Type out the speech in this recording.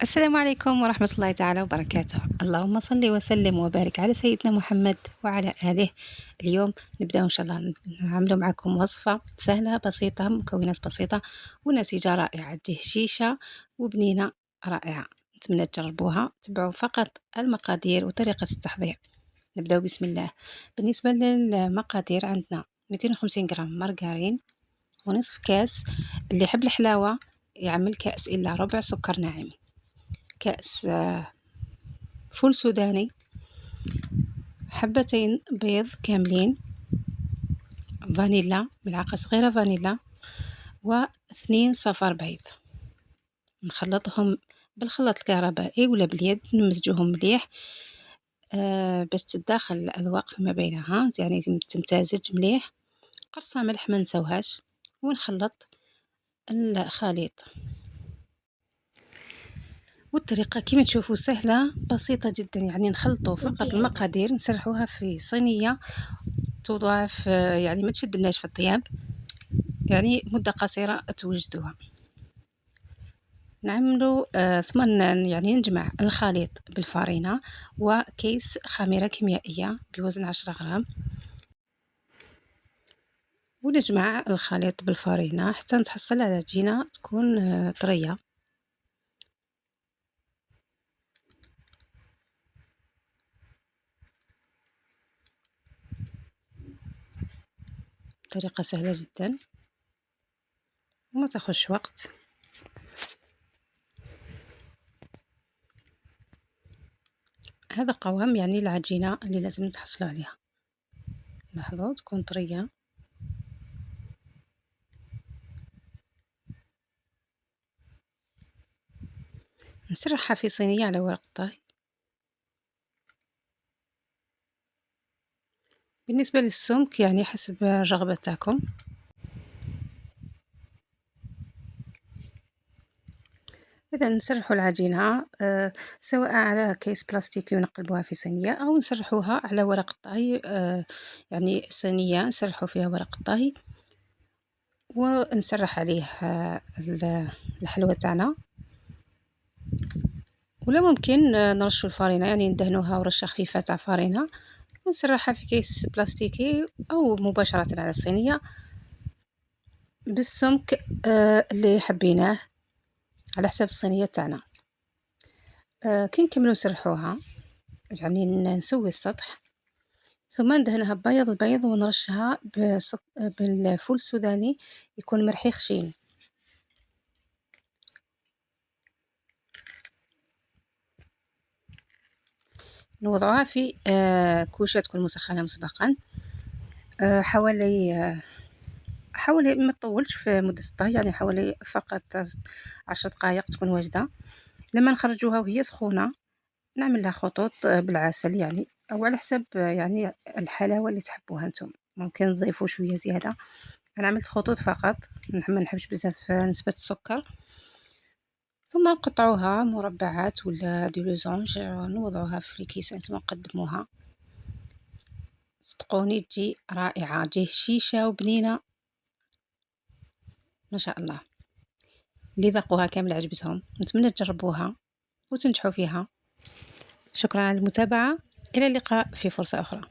السلام عليكم ورحمة الله تعالى وبركاته. اللهم صل وسلم وبارك على سيدنا محمد وعلى آله. اليوم نبدأ إن شاء الله نعمل معكم وصفة سهلة بسيطة، مكونات بسيطة ونتيجة رائعة. تجيه شيشة وبنينة رائعة، نتمنى تجربوها. تبعوا فقط المقادير وطريقة التحضير. نبدأ بسم الله. بالنسبة للمقادير عندنا 250 غرام مارغرين، ونصف كاس، اللي يحب الحلاوة يعمل كأس إلا ربع سكر ناعم، كأس فول سوداني، حبتين بيض كاملين، فانيلا، ملعقة صغيرة فانيلا، و2 صفار بيض. نخلطهم بالخلاط الكهربائي ولا باليد، نمزجوهم مليح باش تتداخل الأذواق فيما بينها، يعني تمتزج مليح. قرصة ملح ما نسوهاش، ونخلط الخليط. والطريقة كما تشوفوا سهلة بسيطة جدا، يعني نخلطوا فقط المقادير، نسرحوها في صينية توضع في، يعني ما تشدلناش في الطياب، يعني مدة قصيرة توجدوها. نعملوا ثم يعني نجمع الخليط بالفارينة وكيس خميرة كيميائية بوزن 10 غرام، ونجمع الخليط بالفارينة حتى نتحصل على عجينة تكون طرية. طريقة سهلة جدا وما تاخذش وقت. هذا قوام يعني العجينة اللي لازم نتحصلوا عليها. لاحظوا تكون طرية. نسرحها في صينية على ورق الطهي. بالنسبة للسمك يعني حسب الرغبة تاعكم. إذا نسرحوا العجينة سواء على كيس بلاستيكي ونقلبوها في صينية، أو نسرحوها على ورق الطهي، يعني صينية نسرحوا فيها ورق الطهي ونسرح عليه الحلوى تاعنا. ولا ممكن نرشوا الفارينة، يعني ندهنوها ورشة خفيفة تاع فارينة، ونسرحها في كيس بلاستيكي أو مباشرة على الصينية بالسمك اللي حبيناه على حسب الصينية تاعنا. كي نكملو نسرحوها، يعني نسوي السطح، ثم ندهنها ببيض البيض ونرشها بالفول السوداني يكون مرحي خشين. نوضعوها في كوشة تكون مسخنة مسبقا، حوالي ما تطولش في مدة الطهي، يعني حوالي فقط 10 دقائق تكون واجدة. لما نخرجوها وهي سخونة نعمل لها خطوط بالعسل، يعني أو على حسب يعني الحلاوة اللي تحبوها نتوما، ممكن تضيفوا شوية زيادة. أنا عملت خطوط فقط، ما نحبش بزاف نسبة السكر. ثم نقطعوها مربعات ولا دي لوزونج، نوضعوها في الكيسات ونقدموها. صدقوني تجي رائعة، تجي شيشة وبنينة ما شاء الله. اللي ذاقوها كامل عجبتهم، نتمنى تجربوها وتنجحوا فيها. شكرا على المتابعة، إلى اللقاء في فرصة أخرى.